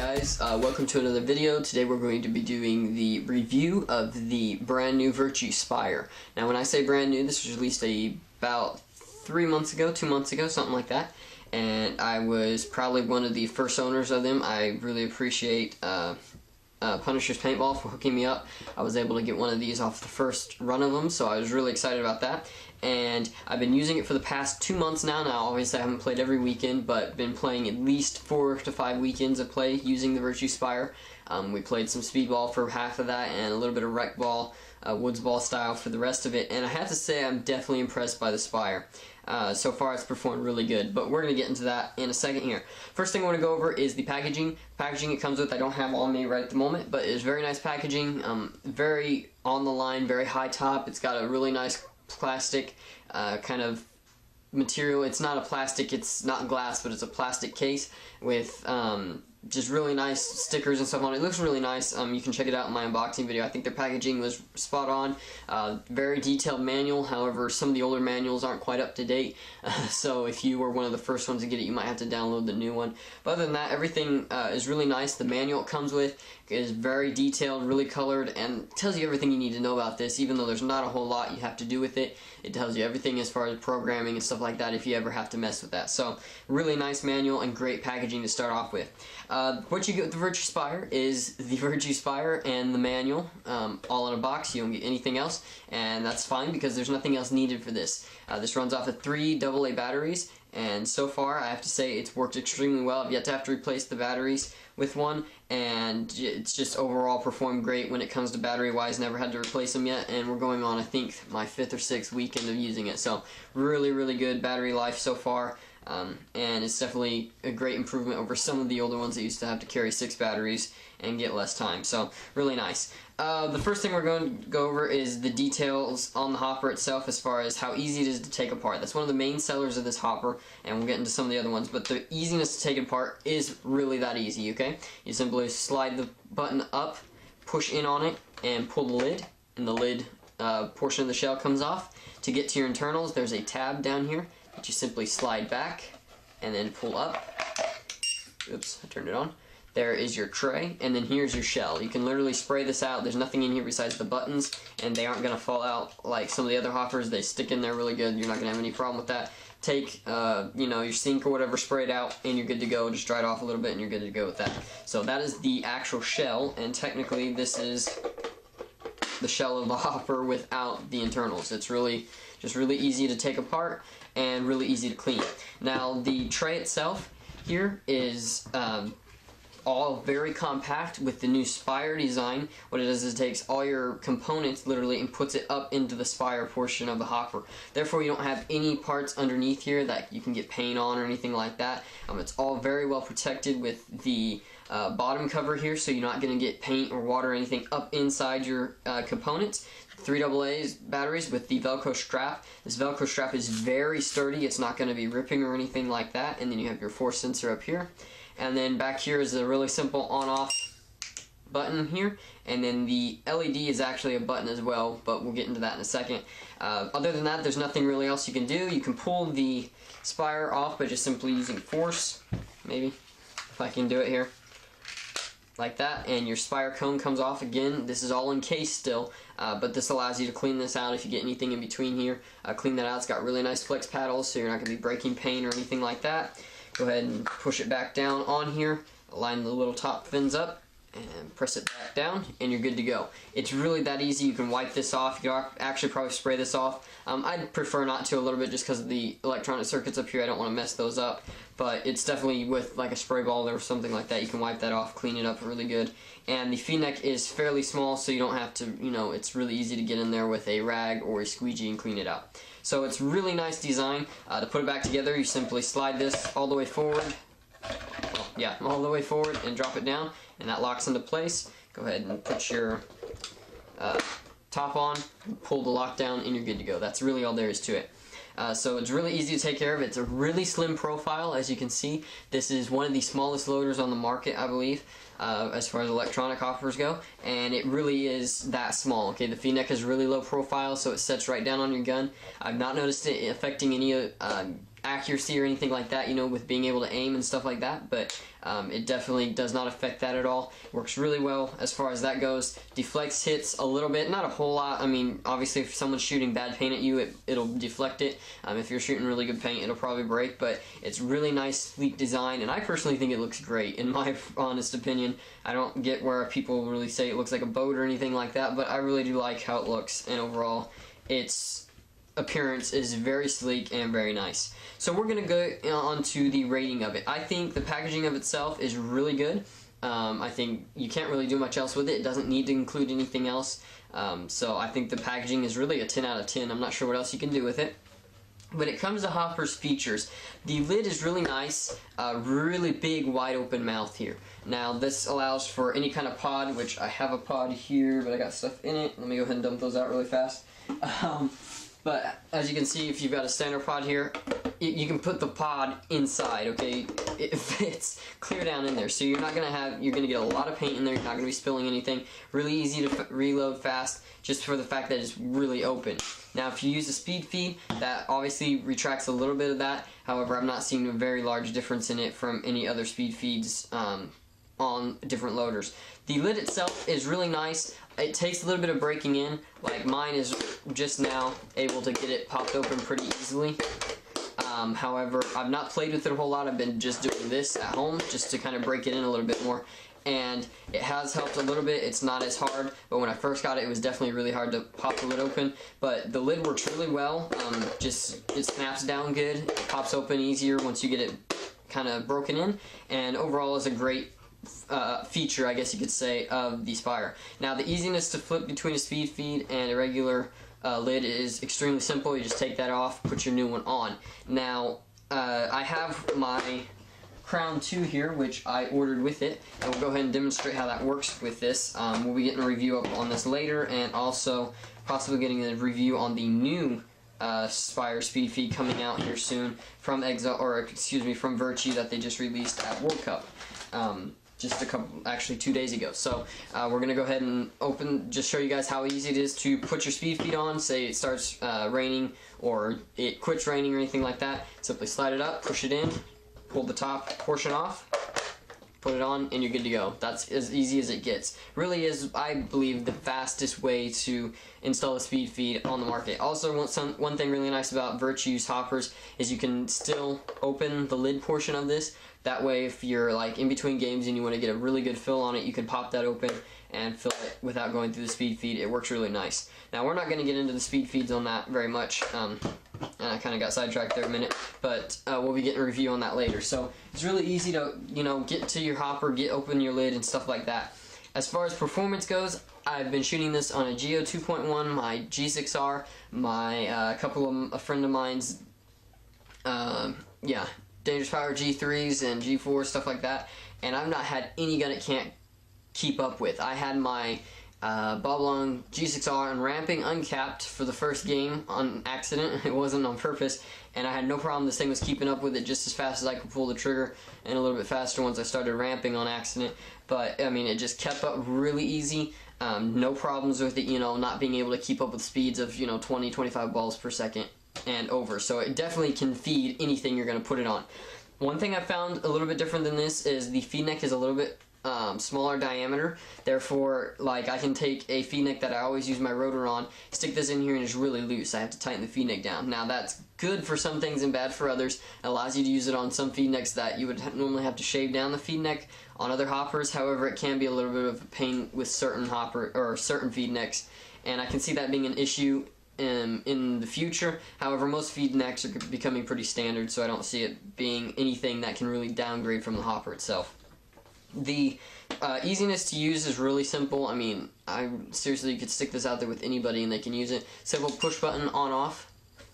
guys, welcome to another video. Today we're going to be doing the review of the brand new Virtue Spire. Now when I say brand new, this was released about 2 months ago, something like that. And I was probably one of the first owners of them. I really appreciate Punisher's Paintball for hooking me up. I was able to get one of these off the first run of them, so I was really excited about that. And I've been using it for the past 2 months now. Obviously I haven't played every weekend, but been playing at least 4 to 5 weekends of play using the Virtue Spire. We played some speedball for half of that and a little bit of rec ball, woods ball style for the rest of it. And I have to say I'm definitely impressed by the Spire. So far it's performed really good, but we're going to get into that in a second here. First thing I want to go over is the packaging. Packaging it comes with I don't have on me right at the moment, but it's very nice packaging, very on the line, very high top. It's got a really nice plastic kind of material. It's not a plastic, it's not glass, but it's a plastic case with just really nice stickers and stuff on it. It looks really nice. You can check it out in my unboxing video. I think their packaging was spot on. Very detailed manual. However, some of the older manuals aren't quite up to date. So if you were one of the first ones to get it, you might have to download the new one. But other than that, everything is really nice. The manual it comes with is very detailed, really colored, and tells you everything you need to know about this. Even though there's not a whole lot you have to do with it, it tells you everything as far as programming and stuff like that if you ever have to mess with that. So really nice manual and great packaging to start off with. What you get with the Virtue Spire is the Virtue Spire and the manual, all in a box. You don't get anything else, and that's fine because there's nothing else needed for this. This runs off of 3 AA batteries, and so far I have to say it's worked extremely well. I've yet to have to replace the batteries with one, and it's just overall performed great when it comes to battery wise. Never had to replace them yet, and we're going on I think my 5th or 6th weekend of using it, so really good battery life so far. And it's definitely a great improvement over some of the older ones that used to have to carry 6 batteries and get less time, so really nice. The first thing we're going to go over is the details on the hopper itself as far as how easy it is to take apart. That's one of the main sellers of this hopper, and we'll get into some of the other ones, but the easiness to take it apart is really that easy, okay? You simply slide the button up, push in on it, and pull the lid, and the lid portion of the shell comes off. To get to your internals, there's a tab down here that you simply slide back and then pull up. Oops, I turned it on. There is your tray, and then here's your shell. You can literally spray this out. There's nothing in here besides the buttons, and they aren't going to fall out like some of the other hoppers. They stick in there really good. You're not going to have any problem with that. Take you know, your sink or whatever, spray it out, and you're good to go. Just dry it off a little bit, and you're good to go with that. So that is the actual shell, and technically this is the shell of the hopper without the internals. It's just really easy to take apart and really easy to clean. Now the tray itself here is all very compact with the new Spire design. What it does is it takes all your components literally and puts it up into the Spire portion of the hopper. Therefore you don't have any parts underneath here that you can get paint on or anything like that. It's all very well protected with the bottom cover here, so you're not going to get paint or water or anything up inside your components. 3 AA batteries with the Velcro strap. This Velcro strap is very sturdy. It's not going to be ripping or anything like that. And then you have your force sensor up here. And then back here is a really simple on-off button here. And then the LED is actually a button as well, but we'll get into that in a second. Other than that, there's nothing really else you can do. You can pull the Spire off by just simply using force. Maybe, if I can do it here. Like that, and your Spire cone comes off again. This is all encased still, but this allows you to clean this out if you get anything in between here. Clean that out. It's got really nice flex paddles, so you're not going to be breaking paint or anything like that. Go ahead and push it back down on here, line the little top fins up, and press it back down, and you're good to go. It's really that easy. You can wipe this off. You can actually probably spray this off. I'd prefer not to a little bit just because of the electronic circuits up here. I don't want to mess those up, but it's definitely with like a spray ball or something like that. You can wipe that off, clean it up really good. And the V-neck is fairly small, so you don't have to, you know, it's really easy to get in there with a rag or a squeegee and clean it out. So it's really nice design. To put it back together, you simply slide this all the way forward. Yeah, all the way forward and drop it down, and that locks into place. Go ahead and put your top on, pull the lock down, and you're good to go. That's really all there is to it. So it's really easy to take care of. It's a really slim profile, as you can see. This is one of the smallest loaders on the market, I believe, as far as electronic hoppers go, and it really is that small. Okay, the V-neck is really low profile, so it sets right down on your gun. I've not noticed it affecting any accuracy or anything like that, you know, with being able to aim and stuff like that, but it definitely does not affect that at all. Works really well as far as that goes. Deflects hits a little bit, not a whole lot. I mean, obviously if someone's shooting bad paint at you, it'll deflect it. If you're shooting really good paint, it'll probably break, but it's really nice, sleek design, and I personally think it looks great, in my honest opinion. I don't get where people really say it looks like a boat or anything like that, but I really do like how it looks, and overall, its appearance is very sleek and very nice. So we're going to go on to the rating of it. I think the packaging of itself is really good. I think you can't really do much else with it. It doesn't need to include anything else. So I think the packaging is really a 10 out of 10. I'm not sure what else you can do with it. When it comes to Hopper's features, the lid is really nice, really big wide open mouth here. Now this allows for any kind of pod, which I have a pod here, but I got stuff in it. Let me go ahead and dump those out really fast. But as you can see, if you've got a standard pod here, you can put the pod inside, okay? It fits clear down in there, so you're gonna get a lot of paint in there. You're not gonna be spilling anything. Really easy to reload fast, just for the fact that it's really open. Now, if you use a speed feed, that obviously retracts a little bit of that. However, I'm not seeing a very large difference in it from any other speed feeds on different loaders. The lid itself is really nice. It takes a little bit of breaking in. Like mine is just now able to get it popped open pretty easily. However, I've not played with it a whole lot. I've been just doing this at home just to kind of break it in a little bit more. And it has helped a little bit. It's not as hard, but when I first got it, it was definitely really hard to pop the lid open. But the lid works really well. It snaps down good. It pops open easier once you get it kind of broken in. And overall is a great feature, I guess you could say, of the Spire. Now, the easiness to flip between a speed feed and a regular lid is extremely simple. You just take that off, put your new one on. Now, I have my Crown 2 here, which I ordered with it, and we'll go ahead and demonstrate how that works with this. We'll be getting a review up on this later, and also possibly getting a review on the new Spire speed feed coming out here soon from from Virtue that they just released at World Cup. Actually 2 days ago. So we're gonna go ahead and just show you guys how easy it is to put your speed feed on. Say it starts raining or it quits raining or anything like that. Simply slide it up, push it in, pull the top portion off, put it on, and you're good to go. That's as easy as it gets. Really is, I believe, the fastest way to install a speed feed on the market. Also, one thing really nice about Virtue's hoppers is you can still open the lid portion of this. That way, if you're like in between games and you want to get a really good fill on it, you can pop that open and fill it without going through the speed feed. It works really nice. Now, we're not going to get into the speed feeds on that very much. And I kind of got sidetracked there a minute, but we'll be getting a review on that later. So it's really easy to, get to your hopper, open your lid, and stuff like that. As far as performance goes, I've been shooting this on a Geo 2.1, my G6R, a friend of mine's, Dangerous Power G3s and G4s, stuff like that, and I've not had any gun it can't keep up with. I had my Bob Long G6R on ramping uncapped for the first game on accident. It wasn't on purpose, and I had no problem. This thing was keeping up with it just as fast as I could pull the trigger, and a little bit faster once I started ramping on accident. But I mean, it just kept up really easy. No problems with it, not being able to keep up with speeds of 20, 25 balls per second and over. So it definitely can feed anything you're going to put it on. One thing I found a little bit different than this is the feed neck is a little bit smaller diameter. Therefore, like, I can take a feed neck that I always use my rotor on, stick this in here, and it's really loose. I have to tighten the feed neck down. Now, that's good for some things and bad for others. It allows you to use it on some feed necks that you would normally have to shave down the feed neck on other hoppers. However, it can be a little bit of a pain with certain feed necks, and I can see that being an issue in the future. However, most feed necks are becoming pretty standard, so I don't see it being anything that can really downgrade from the hopper itself. The easiness to use is really simple. I mean, seriously, you could stick this out there with anybody and they can use it. Simple push button on off.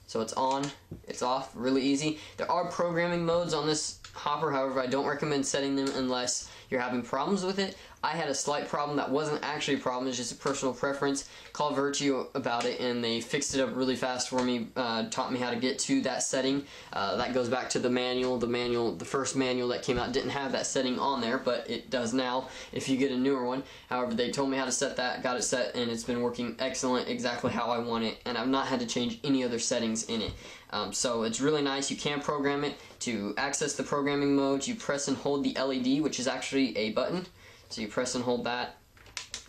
So it's on, it's off, really easy. There are programming modes on this hopper, however, I don't recommend setting them unless you're having problems with it. I had a slight problem that wasn't actually a problem, it's just a personal preference. Called Virtue about it and they fixed it up really fast for me, taught me how to get to that setting. That goes back to the manual. The first manual that came out didn't have that setting on there, but it does now if you get a newer one. However, they told me how to set that, got it set, and it's been working excellent, exactly how I want it, and I've not had to change any other settings in it. So it's really nice. You can program it. To access the programming mode, you press and hold the LED, which is actually a button. So you press and hold that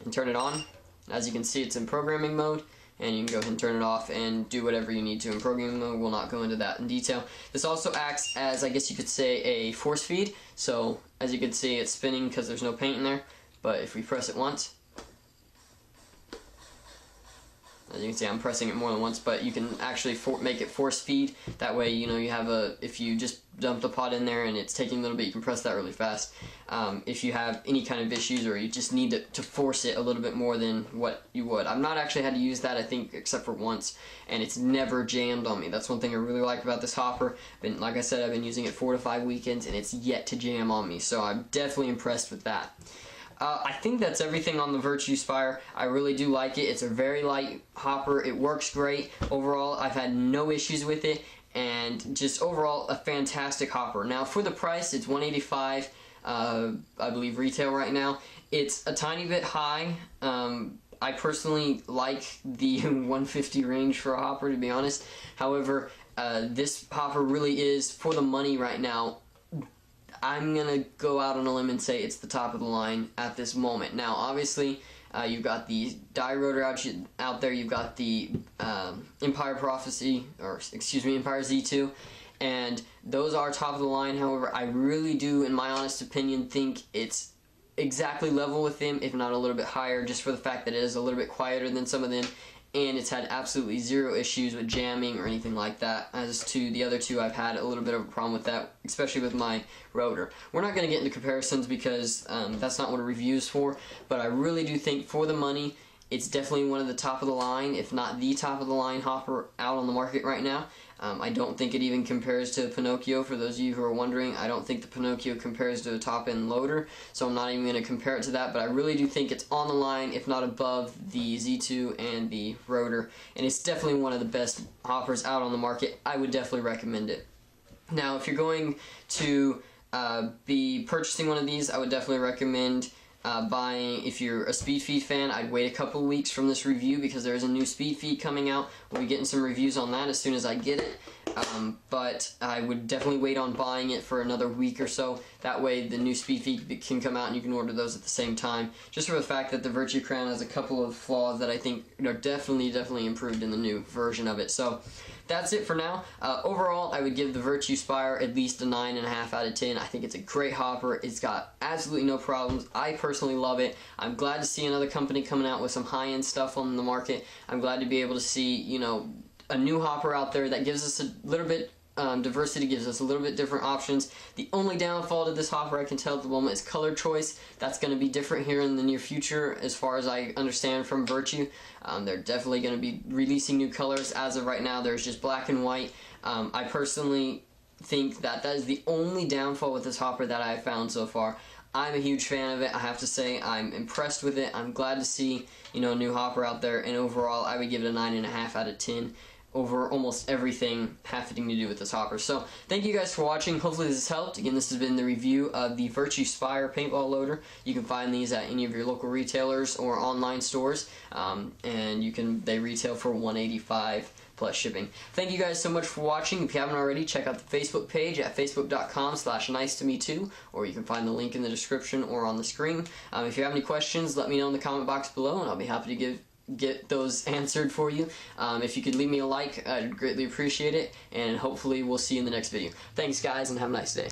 and turn it on. As you can see, it's in programming mode, and you can go ahead and turn it off and do whatever you need to in programming mode. We'll not go into that in detail. This also acts as, I guess you could say, a force feed. So as you can see, it's spinning because there's no paint in there, but if we press it once, as you can see, I'm pressing it more than once, but you can actually make it force feed. That way, you know, you have if you just dump the pot in there and it's taking a little bit, you can press that really fast. If you have any kind of issues or you just need to force it a little bit more than what you would. I've not actually had to use that, I think, except for once, and it's never jammed on me. That's one thing I really like about this hopper. Like I said, I've been using it 4 to 5 weekends, and it's yet to jam on me, so I'm definitely impressed with that. I think that's everything on the Virtue Spire. I really do like it. It's a very light hopper. It works great. Overall, I've had no issues with it, and just overall a fantastic hopper. Now for the price, it's $185, I believe retail right now. It's a tiny bit high. I personally like the 150 range for a hopper, to be honest. However, this hopper really is, for the money right now, I'm gonna go out on a limb and say it's the top of the line at this moment. Now, obviously, you've got the die rotor out there. You've got the Empire Prophecy, or excuse me, Empire Z2, and those are top of the line. However, I really do, in my honest opinion, think it's exactly level with them, if not a little bit higher, just for the fact that it is a little bit quieter than some of them, and it's had absolutely zero issues with jamming or anything like that. As to the other two, I've had a little bit of a problem with that, especially with my rotor. We're not going to get into comparisons because that's not what a review is for, but I really do think for the money, it's definitely one of the top of the line, if not the top of the line hopper out on the market right now. I don't think it even compares to Pinocchio. For those of you who are wondering, I don't think the Pinocchio compares to a top-end loader, so I'm not even going to compare it to that, but I really do think it's on the line, if not above, the Z2 and the rotor, and it's definitely one of the best hoppers out on the market. I would definitely recommend it. Now, if you're going to be purchasing one of these, I would definitely recommend buying. If you're a Speed Feed fan, I'd wait a couple weeks from this review because there's a new Speed Feed coming out. We'll be getting some reviews on that as soon as I get it. But I would definitely wait on buying it for another week or so. That way the new Speed Feed can come out and you can order those at the same time. Just for the fact that the Virtue Crown has a couple of flaws that I think are definitely improved in the new version of it. So that's it for now. Overall, I would give the Virtue Spire at least a 9.5 out of 10. I think it's a great hopper. It's got absolutely no problems. I personally love it. I'm glad to see another company coming out with some high-end stuff on the market. I'm glad to be able to see, you know, a new hopper out there that gives us a little bit diversity, gives us a little bit different options. The only downfall to this hopper I can tell at the moment is color choice. That's going to be different here in the near future as far as I understand from Virtue. They're definitely going to be releasing new colors. As of right now, there's just black and white. I personally think that is the only downfall with this hopper that I have found so far. I'm a huge fan of it. I have to say I'm impressed with it. I'm glad to see, you know, a new hopper out there, and overall I would give it a 9.5 out of 10 over almost everything having to do with this hopper. So thank you guys for watching. Hopefully this has helped. Again, this has been the review of the Virtue Spire Paintball Loader. You can find these at any of your local retailers or online stores, and they retail for $185 plus shipping. Thank you guys so much for watching. If you haven't already, check out the Facebook page at facebook.com/nice2me2, or you can find the link in the description or on the screen. If you have any questions, let me know in the comment box below, and I'll be happy to get those answered for you. If you could leave me a like, I'd greatly appreciate it, and hopefully we'll see you in the next video. Thanks guys, and have a nice day.